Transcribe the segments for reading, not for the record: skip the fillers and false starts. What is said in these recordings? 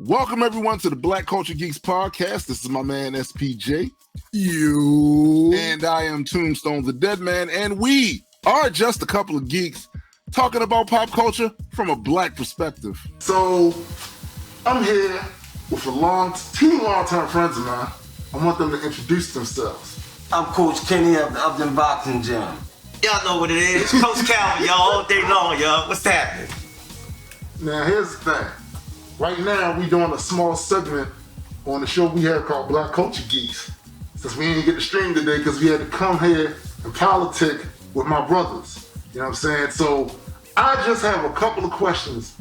Welcome everyone to the Black Culture Geeks podcast. This is my man SPJ. And I am Tombstone the Dead Man, and we are just a couple of geeks talking about pop culture from a black perspective. So I'm here with two long-term friends of mine. I want them to introduce themselves. I'm Coach Kenny of the Upton Boxing Gym. Y'all know what it is. Coach Calvin, y'all, all day long, y'all. What's happening? Now, here's the thing. Right now, we doing a small segment on the show we have called Black Culture Geeks. Since we didn't get to stream today because we had to come here and politic with my brothers. You know what I'm saying? So I just have a couple of questions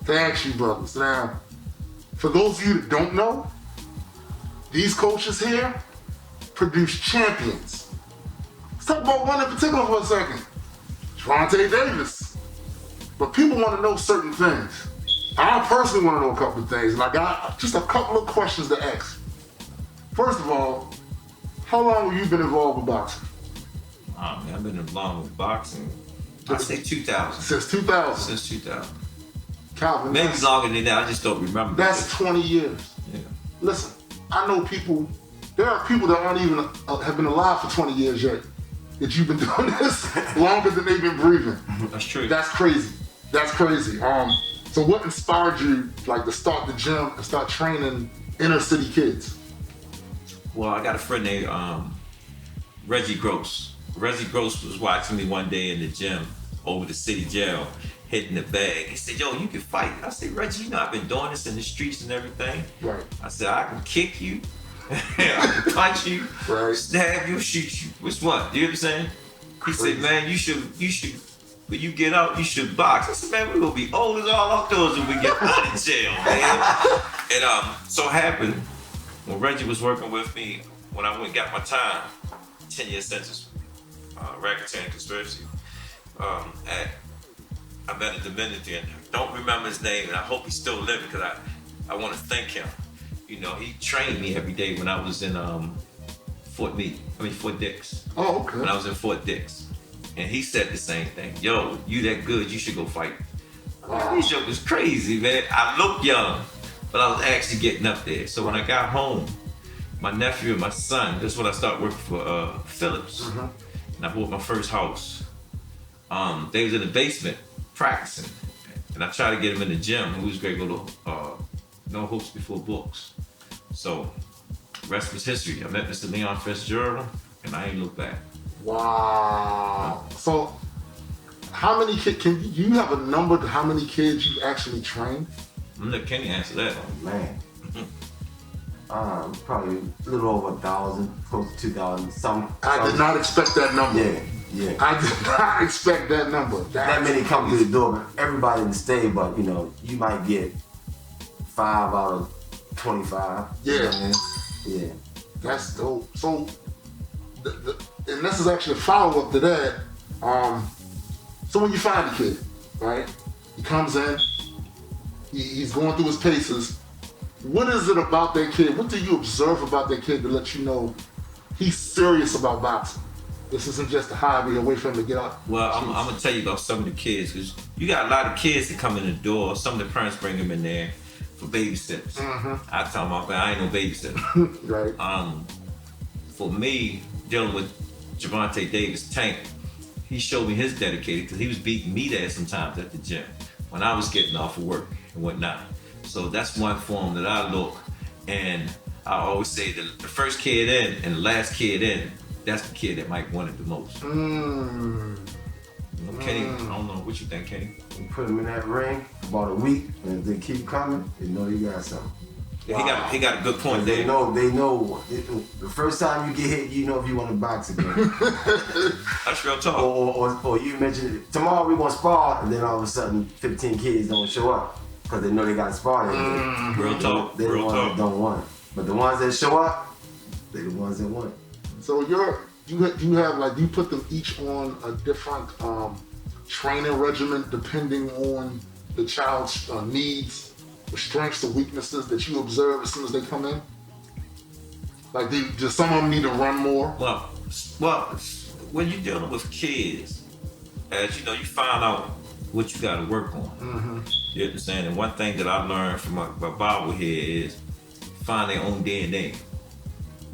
to ask you brothers. Now, for those of you that don't know, these coaches here produce champions. Let's talk about one in particular for a second. Gervonta Davis. But people want to know certain things. I personally want to know a couple of things, and I got just a couple of questions to ask. First of all, how long have you been involved with boxing? Oh man, I've been involved with boxing. I say 2000. Since 2000? Since 2000. Calvin, maybe longer than that, I just don't remember. That's 20 years. Yeah. Listen, I know people, there are people that aren't even, have been alive for 20 years yet, that you've been doing this longer than they've been breathing. That's true. That's crazy. That's crazy. So what inspired you to start the gym and start training inner city kids? Well, I got a friend named Reggie Gross. Reggie Gross was watching me one day in the gym over the city jail, hitting the bag. He said, yo, you can fight. I said, Reggie, you know I've been doing this in the streets and everything. Right. I said, I can kick you, I can punch you, right, stab you, shoot you. Which one? Do you know what I'm saying? He said, man, you should, when you get out, you should box. I said, man, we're gonna be old as all outdoors when we get out of jail, man. And so happened, when Reggie was working with me, when I went and got my time, 10-year sentence, racketeering conspiracy, I met a Dominican. I don't remember his name, and I hope he's still living because I want to thank him. You know, he trained me every day when I was in Fort Dix. Oh, okay. When I was in Fort Dix. And he said the same thing. Yo, you that good, you should go fight. Wow. This joke was crazy, man. I looked young, but I was actually getting up there. So when I got home, my nephew and my son, that's when I started working for Phillips. Mm-hmm. And I bought my first house. They was in the basement practicing. And I tried to get him in the gym. He was great little no hopes before books. So rest was history. I met Mr. Leon Fitzgerald, and I ain't looked back. Wow. So how many kids, you have a number to how many kids you've actually trained? I'm gonna let Kenny answer that. Oh, man. Probably a little over 1,000, close to 2,000. I did not expect that number. Yeah. I did not expect that number. That many come through the door, but everybody in the state, but you might get 5 out of 25. Yeah. You know what I mean? Yeah. That's dope. So, and this is actually a follow-up to that. So when you find a kid, right? He comes in, he's going through his paces. What is it about that kid? What do you observe about that kid to let you know he's serious about boxing? This isn't just a hobby, a way for him to get out. Well, I'm gonna tell you about some of the kids, because you got a lot of kids that come in the door. Some of the parents bring them in there for babysitters. Mm-hmm. I tell them, I ain't no babysitter. Right. For me, dealing with Gervonta Davis Tank, he showed me his dedicated, because he was beating me there sometimes at the gym when I was getting off of work and whatnot. So that's one form that I look, and I always say that the first kid in and the last kid in, that's the kid that might want it the most. Kenny, I don't know what you think, Kenny. You put him in that ring for about a week, and if they keep coming, they know you got something. Yeah, wow. He got a good point there. They know. The first time you get hit, you know if you want to box again. That's real talk. Or you mentioned it. Tomorrow we want to spar, and then all of a sudden 15 kids don't show up because they know they got to spar. Real talk. They're the ones that don't want it. But the ones that show up, they're the ones that want it. So you put them each on a different training regimen depending on the child's needs, the strengths, the weaknesses that you observe as soon as they come in? Like, do some of them need to run more? Well, when you're dealing with kids, as you know, you find out what you got to work on. Mm-hmm. You understand? And one thing that I learned from my Bible here is find their own DNA.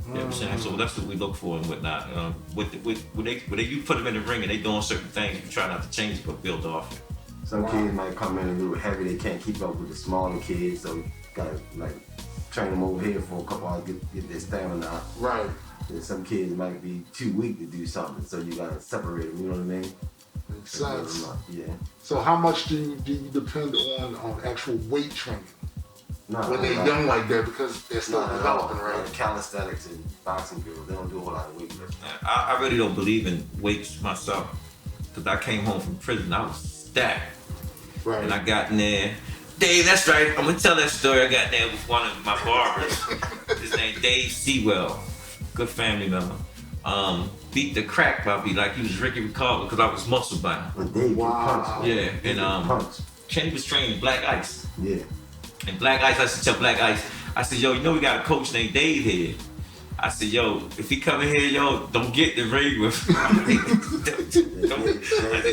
You understand? So that's what we look for and whatnot. When you put them in the ring and they doing certain things, you try not to change it, but build off it. Some kids might come in a little heavy. They can't keep up with the smaller kids, so you gotta like train them over here for a couple hours, get their stamina up. Right. And some kids might be too weak to do something, so you gotta separate them. You know what I mean? Makes sense. Yeah. So how much do you depend on actual weight training No, when they're young like that, because they're still developing, right? Like calisthenics and boxing girls, they don't do a whole lot of weightlifting. I really don't believe in weights myself, because I came home from prison, I was stacked. Right. And I got in there. Dave, that's right. I'm gonna tell that story. I got in there with one of my barbers. His name Dave Sewell, good family member. Beat the crap out of me like he was Ricky Ricardo because I was muscle bound. But Dave can punch. Yeah, and punch. Kenny was trained in Black Ice. Yeah. And Black Ice, I said, tell Black Ice, I said, yo, you know we got a coach named Dave here. I said, yo, if he come in here, yo, don't get the ring with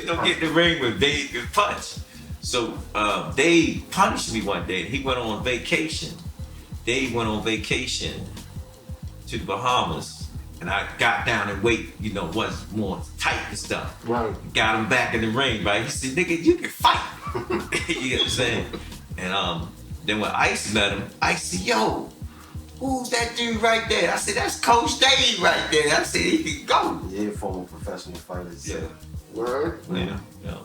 don't get the ring with Dave can punch. So Dave punished me one day. He went on vacation. Dave went on vacation to the Bahamas, and I got down and weight, was more tight and stuff. Right. Got him back in the ring, right? He said, nigga, you can fight. You know what I'm saying? And then when Ice met him, Ice said, yo, who's that dude right there? I said, that's Coach Dave right there. I said, he can go. Yeah, former professional fighters. Yeah. Word? Yeah.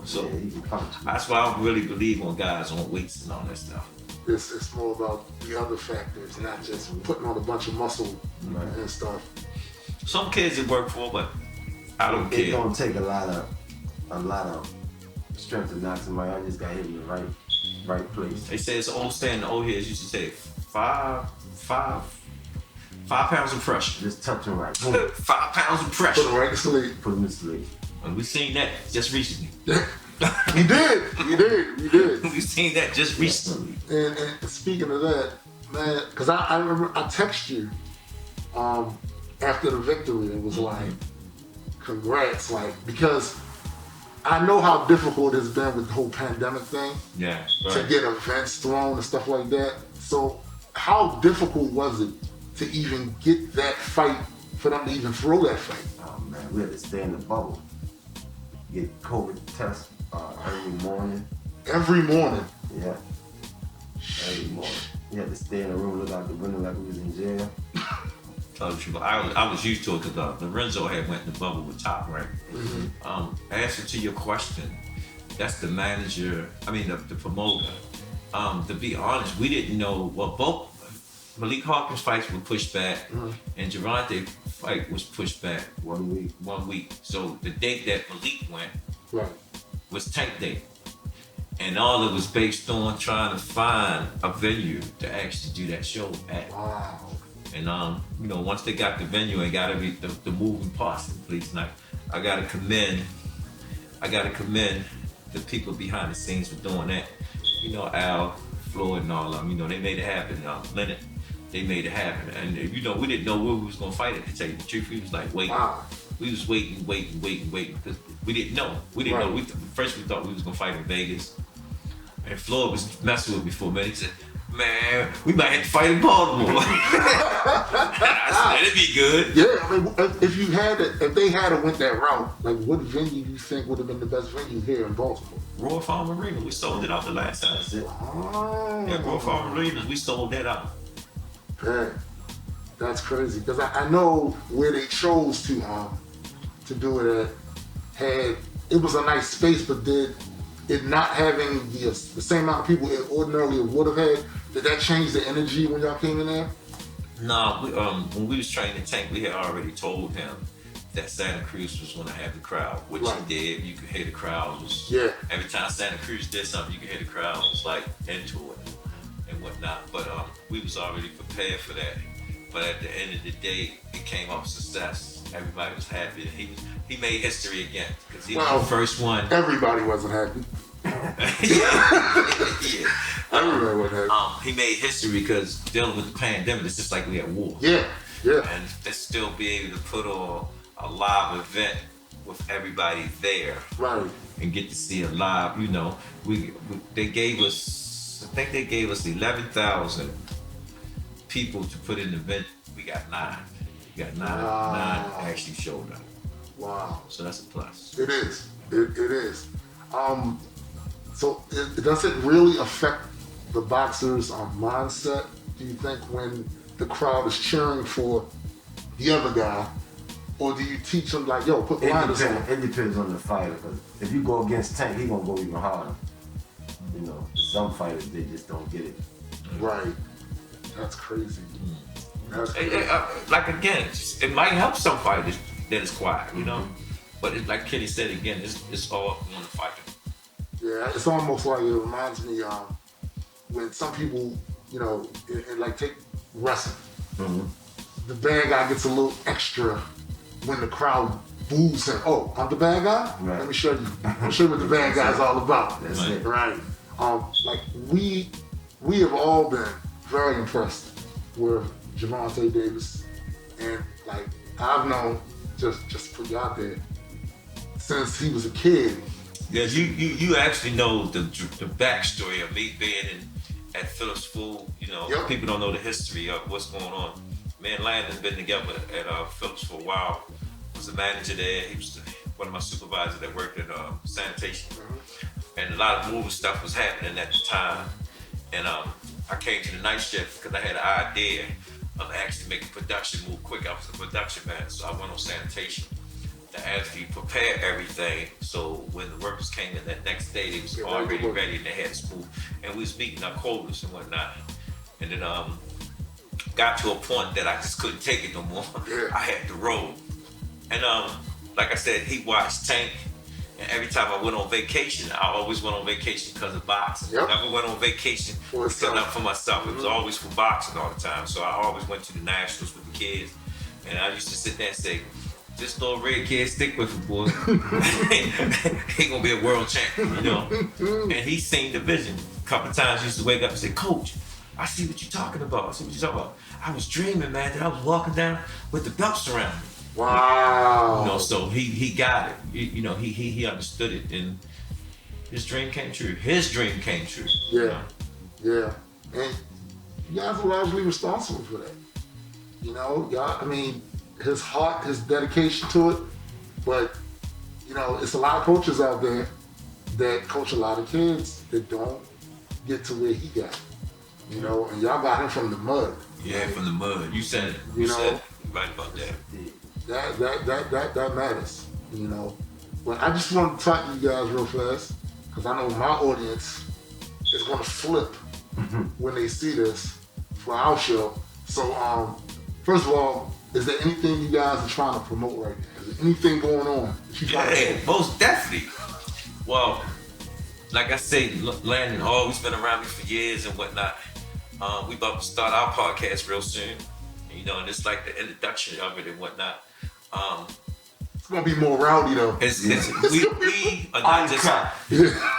So yeah, he can punch. that's why I don't really believe on guys on weights and all that stuff. It's more about the other factors, not just putting on a bunch of muscle and stuff. Some kids it work for, but I don't It's care. gonna take a lot of strength to knock somebody. I just got hit in the right place. They say it's an old saying, the old heads used to say 5 pounds of pressure. Just touch him right. 5 pounds of Put pressure. them right to sleep. Put him to sleep. And we seen that just recently. You did. We seen that just recently. And speaking of that, man, because I remember I texted you after the victory. It was like, congrats, because I know how difficult it's been with the whole pandemic thing. Yeah. To Right. get events thrown and stuff like that. So how difficult was it to even get that fight, for them to even throw that fight? Oh man, we had to stay in the bubble. Get COVID test every morning. Every morning. Yeah. Every morning. We had to stay in the room, look out the window like we was in jail. Tell the truth, I was used to it because Lorenzo had went in the bubble with Top, right? Answer to your question, that's the manager, the promoter. To be honest, we didn't know, both Malik Hawkins' fights were pushed back and Gervonta fight was pushed back 1 week. 1 week. So the date that Malik went Right. was tank day. And all it was based on trying to find a venue to actually do that show at. Wow. And once they got the venue and got the moving parts in place, and I gotta commend the people behind the scenes for doing that. Al, Floyd, and all of them. They made it happen. Leonard, they made it happen. And we didn't know where we was gonna fight it. To tell you the truth, we was like waiting. Wow. We was waiting because we didn't know. We didn't know. First we thought we was gonna fight in Vegas, and Floyd was messing with me for a minute. He said, man, we might have to fight in Baltimore. I said, it'd be good. Yeah, if they had went that route, like what venue do you think would have been the best venue here in Baltimore? Royal Farm Arena, we sold it out the last time. That's it. Oh. Yeah, Royal Farm Arena, we sold that out. Man, that's crazy. Because I know where they chose to do it at, it was a nice space, but did it not having the same amount of people it ordinarily would have had, did that change the energy when y'all came in there? No, when we was training Tank, we had already told him that Santa Cruz was going to have the crowd, which he did. You could hear the crowd was. Yeah. Every time Santa Cruz did something, you could hear the crowd was like into it and whatnot. But we was already prepared for that. But at the end of the day, it came off success. Everybody was happy. He made history again because he was the first one. Everybody wasn't happy. Yeah. Everybody wasn't happy. He made history because dealing with the pandemic, it's just like we had war. Yeah. And to still be able to put on a live event with everybody there. Right. And get to see it live. You know, they gave us, I think they gave us 11,000 people to put in the event. We got 9. We got 9. Wow. 9 actually showed up. Wow. So that's a plus. It is. It is. So does it really affect the boxer's mindset, do you think, when the crowd is cheering for the other guy? Or do you teach them like, yo, put blinders on? It depends on the fighter, because if you go against Tank, he gonna go even harder. You know, some fighters, they just don't get it. Right. That's crazy. That's crazy. Like again, it might help some fighters that is quiet, you know? But it's like Kenny said again, it's all up on the fighter. Yeah, it's almost like, it reminds me when some people, you know, and like take wrestling. The bad guy gets a little extra when the crowd boos him. Oh, I'm the bad guy? Right. Let me show you. I'll show you what the bad guy's all about. That's Right. it. Right. Like we have all been very impressed with Gervonta Davis, and like I've known, just put you out there, since he was a kid. Yeah, you actually know the backstory of me being at Phillips Food. You know, Yep. people don't know the history of what's going on. Me and Landon been together at Phillips for a while. Was the manager there. He was one of my supervisors that worked at sanitation. And a lot of movie stuff was happening at the time. And I came to the night shift because I had an idea of actually making production move quick. I was the production man, so I went on sanitation to actually prepare everything. So when the workers came in that next day, they was already ready and they had to move. And we was meeting our quotas and whatnot. And then got to a point that I just couldn't take it no more. Yeah. I had to roll. And like I said, he watched Tank. And every time I went on vacation, I always went on vacation because of boxing. Yep. Never went on vacation For yourself. not for myself. It was always for boxing all the time. So I always went to the nationals with the kids. And I used to sit there and say, this little red kid, stick with him, boy. He gonna be a world champion, you know? And he seen the vision. A couple of times he used to wake up and say, Coach, I see what you're talking about. I see what you're talking about. I was dreaming, man, that I was walking down with the belts around me. Wow. You know, so he got it. You know, he understood it, and his dream came true. His dream came true. Yeah. Yeah. And you guys are largely responsible for that. You know, y'all, I mean, his heart, his dedication to it, but you know, it's a lot of coaches out there that coach a lot of kids that don't get to where he got. You know, and y'all got him from the mud. Yeah, from the mud. You said it. You said it. Right about that. That matters, you know. But I just want to talk to you guys real fast, because I know my audience is going to flip when they see this for our show. So, first of all, is there anything you guys are trying to promote right now? Is there anything going on that you trying to Yeah, promote? most definitely. Well, like I say, Landon always been around me for years and whatnot. We about to start our podcast real soon. You know, and it's like the introduction of it and whatnot. It's going to be more rowdy, though. We are not just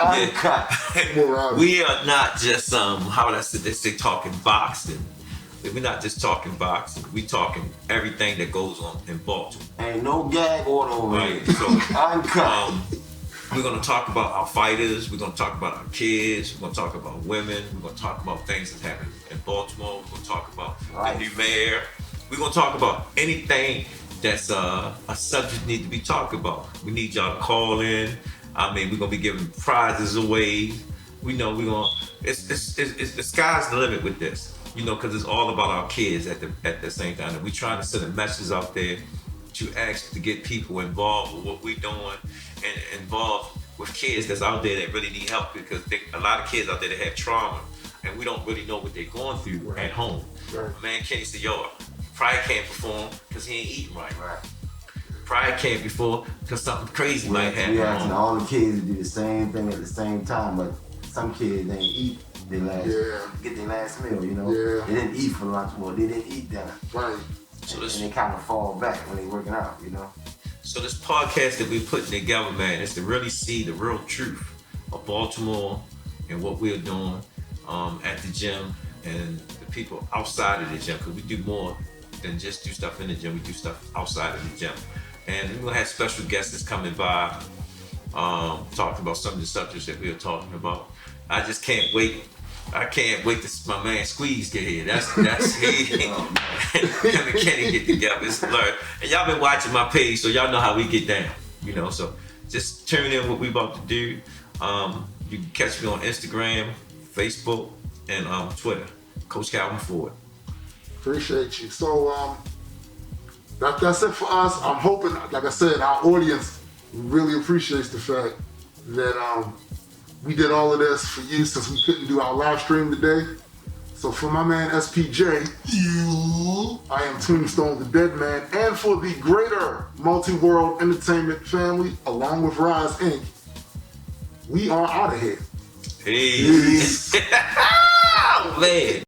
Uncut. More rowdy. we are not just how would I say, they say talking boxing. We're not just talking boxing. We talking everything that goes on in Baltimore. Ain't no gag order over Right. here. So Uncut. we're gonna talk about our fighters. We're gonna talk about our kids. We're gonna talk about women. We're gonna talk about things that happen in Baltimore. We're gonna talk about the new mayor. We're gonna talk about anything that's a subject need to be talked about. We need y'all to call in. I mean, we're gonna be giving prizes away. We know we're gonna. It's the sky's the limit with this. You know, because it's all about our kids at the same time. And we trying to send a message out there to actually get people involved with what we're doing and involved with kids that's out there that really need help, because a lot of kids out there that have trauma and we don't really know what they're going through at home. Right. Man Kenny said, yo, probably can't perform because he ain't eating right. Probably can't perform because something crazy might happen. We at asking home. all the kids to do the same thing at the same time, but some kids ain't eat their last, get their last meal, you know? Yeah. They didn't eat for lunch, or they didn't eat dinner. Right. So And this, they kind of fall back when they working out, you know? so this podcast that we're putting together, man, is to really see the real truth of Baltimore and what we're doing at the gym and the people outside of the gym, because we do more than just do stuff in the gym. We do stuff outside of the gym. and we're gonna have special guests that's coming by, talking about some of the subjects that we are talking about. I just can't wait. I can't wait to see my man Squeeze get here. That's him and Kenny get together. It's hilarious. And y'all been watching my page, so y'all know how we get down. So just tune in what we about to do. You can catch me on Instagram, Facebook, and Twitter. Coach Calvin Ford. Appreciate you. So that's it for us. I'm hoping, like I said, our audience really appreciates the fact that we did all of this for you since we couldn't do our live stream today. So for my man SPJ, I am Tombstone the Dead Man, and for the greater multi-world entertainment family, along with Rise Inc., we are out of here. Peace. Man.